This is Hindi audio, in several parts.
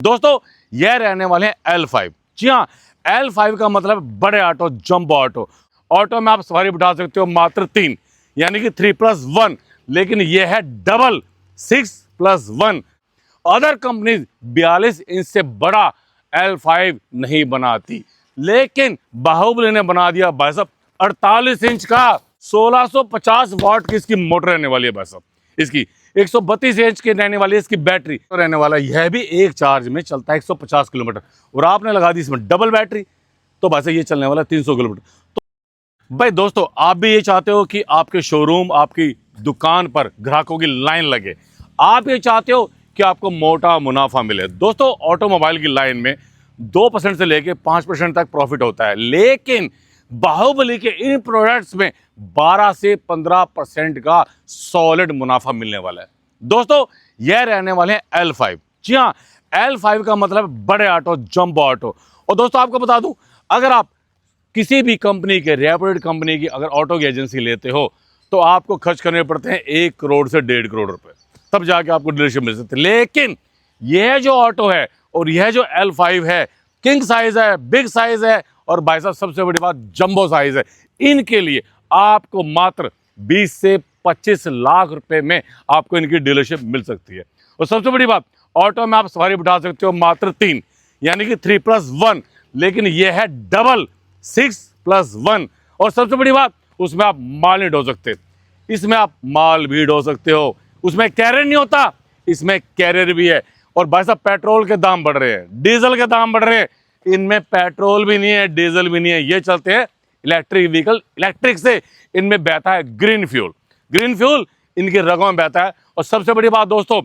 दोस्तों यह रहने वाले हैं L5। जी हाँ, L5 का मतलब बड़े ऑटो, जंबो ऑटो। ऑटो में आप सवारी बिठा सकते हो मात्र 3, यानी कि 3+1। लेकिन यह है डबल 6+1। अदर कंपनीज 42 इंच से बड़ा L5 नहीं बनाती, लेकिन बाहुबली ने बना दिया भाई साहब 48 इंच का। 1650 वाट की इसकी मोटर रहने वाली है भाई साहब। इसकी 132 इंच की रहने वाली है इसकी बैटरी रहने वाला है। यह भी एक चार्ज में चलता है 150 किलोमीटर, और आपने लगा दी इसमें डबल बैटरी, तो भाई साहब ये चलने वाला है 300 किलोमीटर। तो भाई दोस्तों, आप भी ये चाहते हो कि आपके शोरूम, आपकी दुकान पर ग्राहकों की लाइन लगे, आप ये चाहते हो कि आपको मोटा मुनाफा मिले। दोस्तों, ऑटोमोबाइल की लाइन में 2% से लेके 5% तक प्रॉफिट होता है, लेकिन बाहुबली के इन प्रोडक्ट्स में 12 से 15% का सॉलिड मुनाफा मिलने वाला है। दोस्तों यह रहने वाले हैं L5। जी हाँ, L5 का मतलब बड़े ऑटो, जंबो ऑटो। और दोस्तों आपको बता दूं, अगर आप किसी भी कंपनी के, रेप्यूटेड कंपनी की अगर ऑटो की एजेंसी लेते हो, तो आपको खर्च करने पड़ते हैं 1 करोड़ से 1.5 करोड़ रुपए, तब जाके आपको डीलरशिप मिल सकती है। लेकिन यह जो ऑटो है और यह जो L5 है, किंग साइज है, बिग साइज है, और भाई साहब सबसे बड़ी बात जंबो साइज है। इनके लिए आपको मात्र 20 से 25 लाख रुपए में आपको इनकी डीलरशिप मिल सकती है। और सबसे बड़ी बात, ऑटो में आप सवारी बिठा सकते हो मात्र 3, यानी कि 3+1। लेकिन यह है डबल 6+1। और सबसे बड़ी बात, उसमें आप माल नहीं ढो सकते, इसमें आप माल भी ढो सकते हो। उसमें कैरियर नहीं होता, इसमें कैरियर भी है। और भाई साहब पेट्रोल के दाम बढ़ रहे हैं, डीजल के दाम बढ़ रहे हैं, इनमें पेट्रोल भी नहीं है, डीजल भी नहीं है। ये चलते हैं इलेक्ट्रिक व्हीकल, इलेक्ट्रिक से इनमें बहता है ग्रीन फ्यूल। ग्रीन फ्यूल इनकी रगों में बहता है। और सबसे बड़ी बात दोस्तों,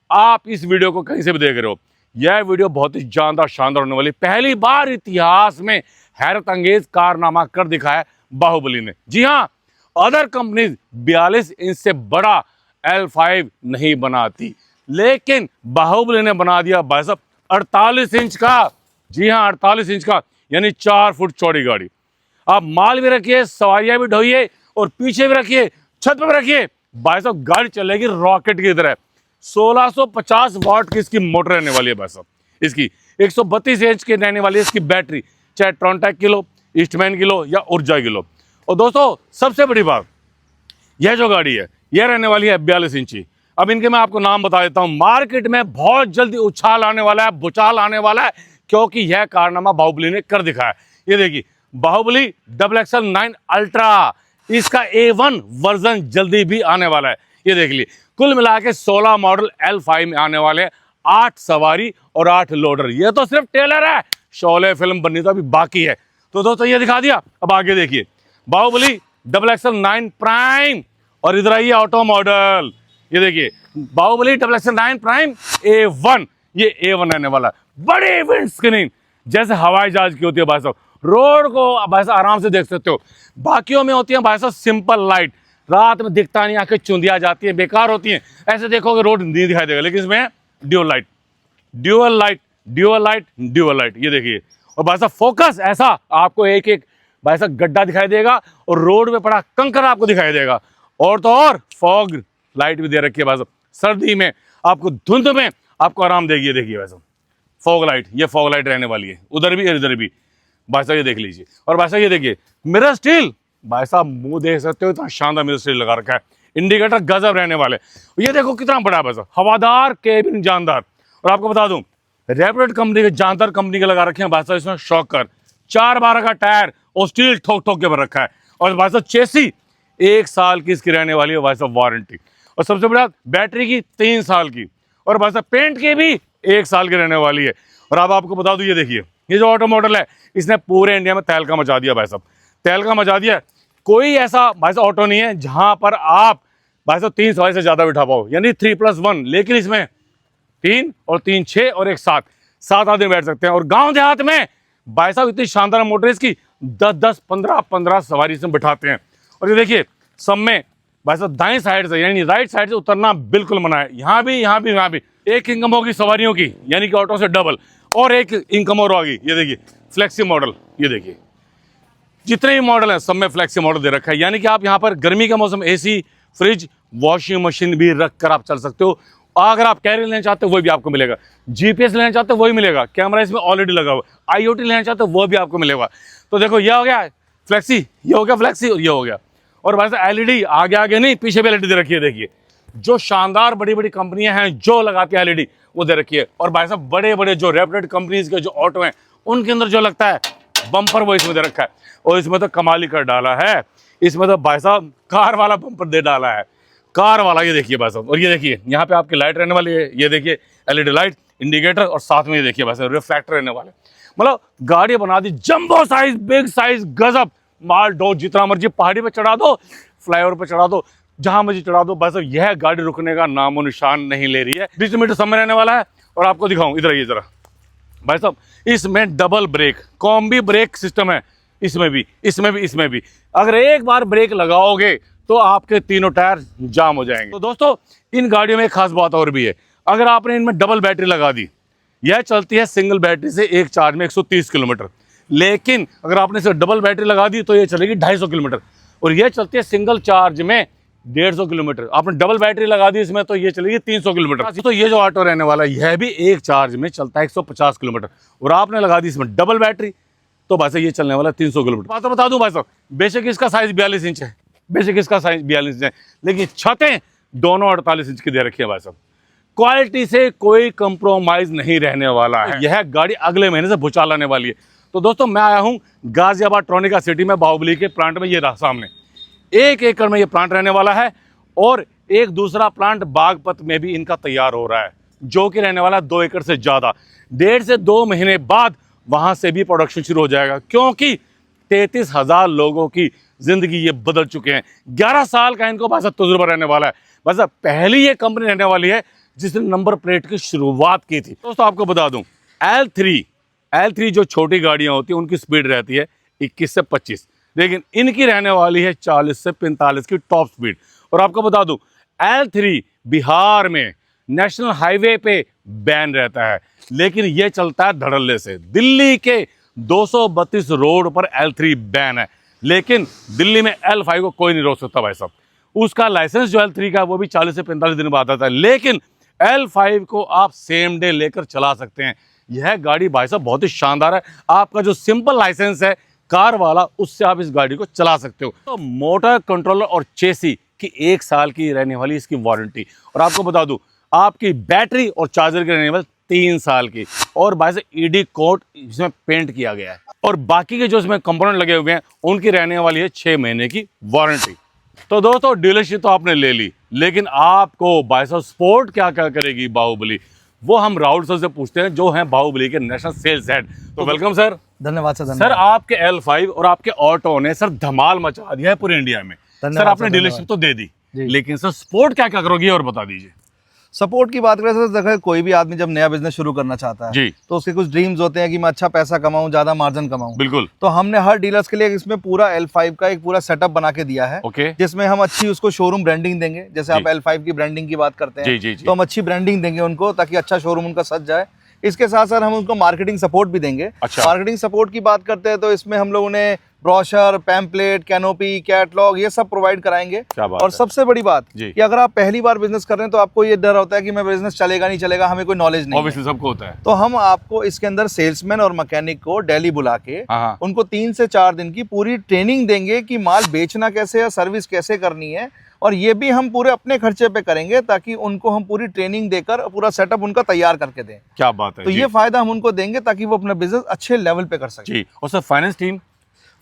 आप इस वीडियो को कहीं से भी देख रहे हो, यह वीडियो बहुत ही जानदार, शानदार होने वाली। पहली बार इतिहास में हैरत अंगेज कारनामा कर दिखाया है बाहुबली ने। जी हाँ, अदर कंपनीज 42 इंच से बड़ा L5 नहीं बनाती, लेकिन बाहुबली ने बना दिया भाई साहब 48 इंच का। जी हाँ, 48 इंच का, यानी 4 फुट चौड़ी गाड़ी। आप माल भी रखिए, सवारियां भी ढोइए, और पीछे भी रखिए, छत पर भी रखिए, भाई साहब गाड़ी चलेगी रॉकेट की तरह। 1650 वाट की इसकी मोटर रहने वाली है भाई साहब। इसकी 132 इंच की रहने वाली है इसकी बैटरी, चाहे ट्रॉन्टेक की लो, ईस्टमैन की लो, या ऊर्जा की लो। और दोस्तों सबसे बड़ी बात, यह जो गाड़ी है यह रहने वाली है 42 इंची। अब इनके मैं आपको नाम बता देता हूं। मार्केट में बहुत जल्दी उछाल आने वाला है, भूचाल आने वाला है, क्योंकि यह कारनामा बाहुबली ने कर दिखाया। ये देखिए, बाहुबली XXL 9 अल्ट्रा, इसका A1 वर्जन जल्दी भी आने वाला है। ये देख लीजिए, कुल मिला के 16 मॉडल L5 में आने वाले, 8 सवारी और 8 लोडर। ये तो सिर्फ टेलर है, शोले फिल्म बननी तो अभी बाकी है। तो दोस्तों ये दिखा दिया, अब आगे देखिए, बाहुबली XXL 9 प्राइम, और इधर आइए ऑटो मॉडल। ये देखिए, बाहुबली XXL 9 प्राइम A1, ये A1 रहने वाला है। बड़ी विंड स्क्रीन, जैसे हवाई जहाज की होती है भाई साहब, रोड को भाई साहब आराम से देख सकते हो। बाकियों में होती है भाई साहब सिंपल लाइट, रात में दिखता नहीं, आंखें चुंदिया जाती है, बेकार होती है, ऐसे देखोगे रोड नहीं दिखाई देगा। लेकिन इसमें dual light, dual light, dual light, dual light. ये देखिए, और भाई साहब फोकस ऐसा, आपको एक एक भाई साहब गड्ढा दिखाई देगा, और रोड में पड़ा कंकर आपको दिखाई देगा। और तो और फॉग लाइट भी दे रखी है भाई साहब, सर्दी में आपको, धुंध में आपको आराम देगी। ये देखिए भाई साहब फॉग लाइट, ये फॉग लाइट रहने वाली है, उधर भी और इधर भी भाई साहब, ये देख लीजिए। और भाई साहब ये देखिए, मिरर स्टील, भाई साहब मुंह देख सकते हो, इतना शानदार मिरर स्टील लगा रखा है। इंडिकेटर गजब रहने वाले। ये देखो कितना बड़ा है भाई साहब, हवादार, केबिन जानदार। और आपको बता दूं, रेप्यूटेड कंपनी के, जानदार कंपनी के लगा रखे हैं भाई साहब इसमें शॉकर, 4/12 का टायर, और स्टील ठोक ठोक के भर रखा है। और भाई साहब चेसी 1 साल की इसकी रहने वाली है भाई साहब वारंटी। और सबसे बड़ा, बैटरी की 3 साल की, और भाई साहब पेंट की भी 1 साल की रहने वाली है। और अब आपको बता दूं, ये देखिए, ये जो ऑटो मॉडल है, इसने पूरे इंडिया में तहलका मचा दिया भाई साहब, तहलका मचा दिया। कोई ऐसा भाई साहब ऑटो नहीं है जहां पर आप भाई साहब 3 सवारी से ज्यादा बिठा पाओ, यानी 3+1। लेकिन इसमें 3 और 3 6 और 1 7, 7 आदमी बैठ सकते हैं। और गांव देहात में भाई साहब इतनी शानदार मोटर इसकी, 10-10, 15-15 सवारी इसमें बिठाते हैं। और ये देखिए, सब में भाई साहब दाएं साइड से, यानी राइट साइड से उतरना बिल्कुल मना है। यहाँ भी, यहाँ भी, यहाँ भी। एक इनकम होगी सवारियों की, यानी कि ऑटो से डबल, और एक इनकम और होगी। ये देखिए फ्लेक्सी मॉडल, ये देखिए जितने भी मॉडल हैं सब में फ्लेक्सी मॉडल दे रखा है, यानी कि आप यहाँ पर गर्मी के मौसम AC, फ्रिज, वॉशिंग मशीन भी रख कर आप चल सकते हो। अगर आप कैरियर लेना चाहते हो वो भी आपको मिलेगा, GPS लेना चाहते हो वही मिलेगा, कैमरा इसमें ऑलरेडी लगा हुआ, IoT लेना चाहते हो वो भी आपको मिलेगा। तो देखो ये हो गया फ्लेक्सी, ये हो गया फ्लेक्सी और ये हो गया। और भाई साहब LED आगे आगे नहीं पीछे भी LED दे रखी है। देखिए जो शानदार बड़ी बड़ी कंपनियां हैं जो लगाती है LED वो दे रखी है। और भाई साहब बड़े बड़े जो रेप्यूटेड कंपनीज के जो ऑटो हैं उनके अंदर जो लगता है बम्पर वो इसमें दे रखा है। और इसमें तो कमाल ही कर डाला है, इसमें तो भाई साहब कार वाला बम्पर दे डाला है, कार वाला। ये देखिए भाई साहब, और ये देखिए यहाँ पे आपकी लाइट रहने वाली है, ये देखिए LED लाइट, इंडिकेटर, और साथ में ये देखिए भाई साहब रिफ्लेक्टर रहने वाले। मतलब गाड़ी बना दी जंबो साइज, बिग साइज, गजब माल डो, जितना मर्जी पहाड़ी पे चढ़ा दो, फ्लाईओवर पे चढ़ा दो, जहां मर्जी चढ़ा दो, बस यह गाड़ी रुकने का नामो निशान नहीं ले रही है। 20 मीटर समय रहने वाला है। और आपको दिखाऊं इधर ये जरा भाई साहब, इसमें double brake combi brake system है, इसमें भी, इसमें भी, इसमें भी। अगर एक बार ब्रेक लगाओगे तो आपके तीनों टायर जाम हो जाएंगे। तो दोस्तों इन गाड़ियों में एक खास बात और भी है, अगर आपने इनमें डबल बैटरी लगा दी, यह चलती है सिंगल बैटरी से एक चार्ज में 130 किलोमीटर, लेकिन अगर आपने इसे डबल बैटरी लगा दी तो ये चलेगी 250 किलोमीटर, और ये चलती है सिंगल चार्ज में 150 किलोमीटर। आपने डबल बैटरी लगा दी इसमें तो ये चलेगी 300 किलोमीटर। तो ये जो ऑटो रहने वाला है यह भी एक चार्ज में चलता है 150 किलोमीटर, और आपने लगा दी इसमें डबल बैटरी तो भाई साहब ये चलने वाला 300 किलोमीटर। बात बता दूं भाई साहब, बेशक इसका साइज 42 इंच है, बेशक इसका साइज 42 इंच है, लेकिन छतें दोनों 48 इंच की दे रखी है भाई साहब। क्वालिटी से कोई कंप्रोमाइज नहीं रहने वाला है। यह गाड़ी अगले महीने से भुचाल आने वाली है। तो दोस्तों मैं आया हूं गाजियाबाद ट्रोनिका सिटी में, बाहुबली के प्लांट में। ये रहा सामने 1 एकड़ में ये प्लांट रहने वाला है, और एक दूसरा प्लांट बागपत में भी इनका तैयार हो रहा है जो कि रहने वाला है 2 एकड़ से ज़्यादा। 1.5 से 2 महीने बाद वहाँ से भी प्रोडक्शन शुरू हो जाएगा, क्योंकि 33,000 लोगों की ज़िंदगी ये बदल चुके हैं। 11 साल का इनको बस तजुर्बा रहने वाला है। बस पहली ये कंपनी रहने वाली है जिसने नंबर प्लेट की शुरुआत की थी। दोस्तों आपको बता दूं L3 जो छोटी गाड़ियां होती हैं उनकी स्पीड रहती है 21 से 25, लेकिन इनकी रहने वाली है 40 से 45 की टॉप स्पीड। और आपको बता दूं L3 बिहार में नेशनल हाईवे पे बैन रहता है, लेकिन यह चलता है धड़ल्ले से। दिल्ली के 232 रोड पर L3 बैन है, लेकिन दिल्ली में L5 को कोई नहीं रोक सकता भाई साहब। उसका लाइसेंस जो L3 का है वो भी 40 से 45 दिन बाद आता है, लेकिन L5 को आप सेम डे लेकर चला सकते हैं। यह गाड़ी भाई साहब बहुत ही शानदार है। आपका जो सिंपल लाइसेंस है कार वाला, उससे आप इस गाड़ी को चला सकते हो। तो मोटर कंट्रोलर और चेसी की 1 साल की रहने वाली इसकी वारंटी। और आपको बता दूं आपकी बैटरी और चार्जर की रहने वाली 3 साल की। और भाई साहब ED कोट इसमें पेंट किया गया है, और बाकी के जो इसमें कंपोनेंट लगे हुए हैं उनकी रहने वाली है 6 महीने की वारंटी। तो दोस्तों डीलरशिप तो आपने ले ली, लेकिन आपको भाई साहब स्पोर्ट क्या क्या करेगी बाहुबली, वो हम राहुल सर से पूछते हैं जो हैं बाहुबली के नेशनल सेल्स हेड। तो वेलकम सर। धन्यवाद सर। सर आपके L5 और आपके ऑटो ने सर धमाल मचा दिया है पूरे इंडिया में। सर आपने डीलरशिप तो दे दी, लेकिन सर सपोर्ट क्या क्या करोगे और बता दीजिए। सपोर्ट की बात करें सर, देखो कोई भी आदमी जब नया बिजनेस शुरू करना चाहता है तो उसके कुछ ड्रीम्स होते हैं कि मैं अच्छा पैसा कमाऊं, ज्यादा मार्जिन कमाऊं। बिल्कुल। तो हमने हर डीलर्स के लिए इसमें पूरा L5 का एक पूरा सेटअप बना के दिया है, जिसमें हम अच्छी उसको शोरूम ब्रांडिंग देंगे। जैसे आप L5 की ब्रांडिंग की बात करते हैं तो हम अच्छी ब्रांडिंग देंगे उनको, ताकि अच्छा शोरूम उनका सज जाए। इसके साथ साथ हम उनको मार्केटिंग सपोर्ट भी देंगे। मार्केटिंग सपोर्ट की बात करते हैं तो इसमें हम लोगों ने ब्रोशर, पैम्पलेट, कैनोपी, कैटलॉग ये सब प्रोवाइड कराएंगे। और सबसे बड़ी बात कि अगर आप पहली बार बिजनेस कर रहे हैं तो आपको ये डर होता है कि मैं बिजनेस चलेगा नहीं चलेगा, हमें कोई नॉलेज नहीं है। सबको होता है। तो हम आपको इसके अंदर सेल्समैन और मैकेनिक को डेली बुला के उनको 3 से 4 दिन की पूरी ट्रेनिंग देंगे कि माल बेचना कैसे है, सर्विस कैसे करनी है। और ये भी हम पूरे अपने खर्चे पे करेंगे, ताकि उनको हम पूरी ट्रेनिंग देकर पूरा सेटअप उनका तैयार करके दें। क्या बात है। तो ये फायदा हम उनको देंगे ताकि वो अपना बिजनेस अच्छे लेवल पे कर सके। और सर फाइनेंस टीम,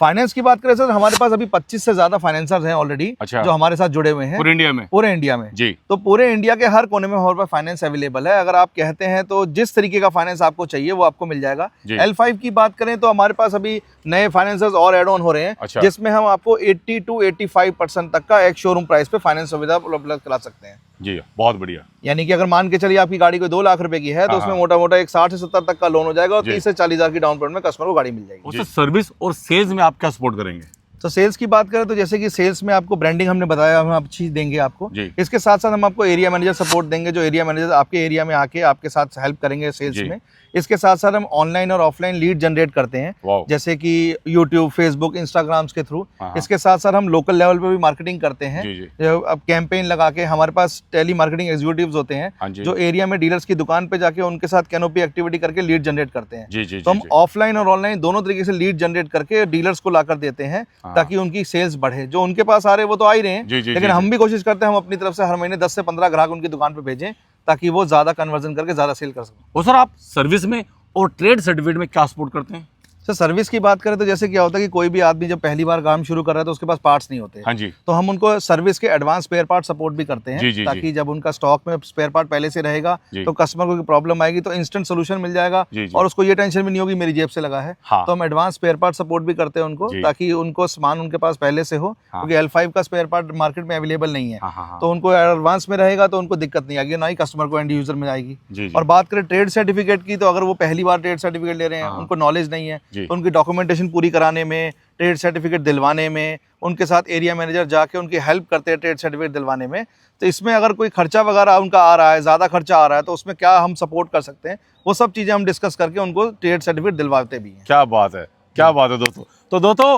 फाइनेंस की बात करें सर, हमारे पास अभी 25 से ज्यादा फाइनेंसर्स हैं ऑलरेडी जो हमारे साथ जुड़े हुए हैं पूरे इंडिया में जी। तो पूरे इंडिया के हर कोने में हमारे पास फाइनेंस अवेलेबल है। अगर आप कहते हैं तो जिस तरीके का फाइनेंस आपको चाहिए वो आपको मिल जाएगा। L5 की बात करें तो हमारे पास अभी नए फाइनेंसर्स और एड ऑन हो रहे हैं, जिसमें हम आपको 80 to 85% तक का एक शोरूम प्राइस पे फाइनेंस सुविधा उपलब्ध करा सकते हैं। जी बहुत बढ़िया। यानी कि अगर मान के चलिए आपकी गाड़ी कोई 2 लाख रुपए की है तो उसमें मोटा मोटा एक 60 से 70 तक का लोन हो जाएगा, और 30 से 40 हजार की डाउन पेमेंट में कस्टमर को गाड़ी मिल जाएगी। सर्विस और सेल्स में आप क्या सपोर्ट करेंगे? तो सेल्स की बात करें तो जैसे कि सेल्स में आपको ब्रांडिंग हमने बताया, हम अच्छी देंगे आपको। इसके साथ साथ हम आपको एरिया मैनेजर सपोर्ट देंगे, जो एरिया मैनेजर आपके एरिया में आके आपके साथ हेल्प करेंगे सेल्स में। इसके साथ साथ हम ऑनलाइन और ऑफलाइन लीड जनरेट करते हैं, जैसे कि यूट्यूब, फेसबुक, इंस्टाग्राम के थ्रू। इसके साथ साथ हम लोकल लेवल पे भी मार्केटिंग करते हैं। अब कैंपेन लगा के हमारे पास टेली मार्केटिंग एग्जीक्यूटिव्स होते हैं, जो एरिया में डीलर्स की दुकान पे जाके उनके साथ कैनोपी एक्टिविटी करके लीड जनरेट करते हैं। तो हम ऑफलाइन और ऑनलाइन दोनों तरीके से लीड जनरेट करके डीलर्स को लाकर देते हैं, ताकि उनकी सेल्स बढ़े। जो उनके पास आ रहे हैं वो तो आ ही रहे हैं, लेकिन हम भी कोशिश करते हैं हम अपनी तरफ से हर महीने 10 से 15 ग्राहक उनकी दुकान पे भेजें, ताकि वो ज्यादा कन्वर्जन करके ज्यादा सेल कर सकें। और सर आप सर्विस में और ट्रेड सर्टिफिकेट में क्या सपोर्ट करते हैं? सर सर्विस की बात करें तो जैसे क्या होता है कि कोई भी आदमी जब पहली बार काम शुरू कर रहा है तो उसके पास पार्ट्स नहीं होते। हाँ जी। तो हम उनको सर्विस के एडवांस स्पेयर पार्ट सपोर्ट भी करते हैं, ताकि जब उनका स्टॉक में स्पेयर पार्ट पहले से रहेगा तो कस्टमर को प्रॉब्लम आएगी तो इंस्टेंट सोल्यूशन मिल जाएगा, और उसको ये टेंशन भी नहीं होगी मेरी जेब से लगा है। तो हम एडवांस स्पेयर पार्ट सपोर्ट भी करते हैं उनको, ताकि उनको सामान उनके पास पहले से हो, क्योंकि L5 का स्पेयर पार्ट मार्केट में अवेलेबल नहीं है। तो उनको एडवांस में रहेगा तो उनको दिक्कत नहीं आएगी, ना ही कस्टमर को एंड यूजर में आएगी। और बात करें ट्रेड सर्टिफिकेट की, तो अगर वो पहली बार ट्रेड सर्टिफिकेट ले रहे हैं, उनको नॉलेज नहीं है, तो उनकी डॉक्यूमेंटेशन पूरी कराने में, ट्रेड सर्टिफिकेट दिलवाने में, उनके साथ एरिया मैनेजर जाके उनकी हेल्प करते हैं ट्रेड सर्टिफिकेट दिलवाने में। तो इसमें अगर कोई खर्चा वगैरह उनका आ रहा है, ज़्यादा खर्चा आ रहा है, तो उसमें क्या हम सपोर्ट कर सकते हैं, वो सब चीज़ें हम डिस्कस करके उनको ट्रेड सर्टिफिकेट दिलवाते भी हैं। क्या बात है, क्या बात है दोस्तों। तो दोस्तों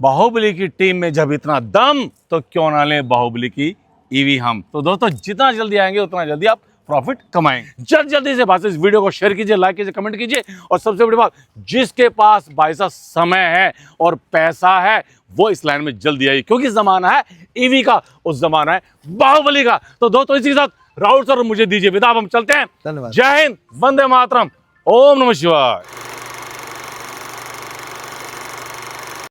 बाहुबली की टीम में जब इतना दम, तो क्यों ना लें बाहुबली की ईवी हम। तो दोस्तों जितना जल्दी आएंगे उतना जल्दी आप प्रॉफिट कमाएंगे। जल्दी से बात, इस वीडियो को शेयर कीजिए, लाइक कीजिए, कमेंट कीजिए, और सबसे बड़ी बात, जिसके पास भाई साहब समय है और पैसा है वो इस लाइन में जल्दी आइए, क्योंकि जमाना है ईवी का, उस जमाना है बाहुबली का। तो दोस्तों इसी के साथ राहुल सर मुझे दीजिए विदा, हम चलते हैं। जय हिंद, वंदे मातरम, ओम नमः शिवाय।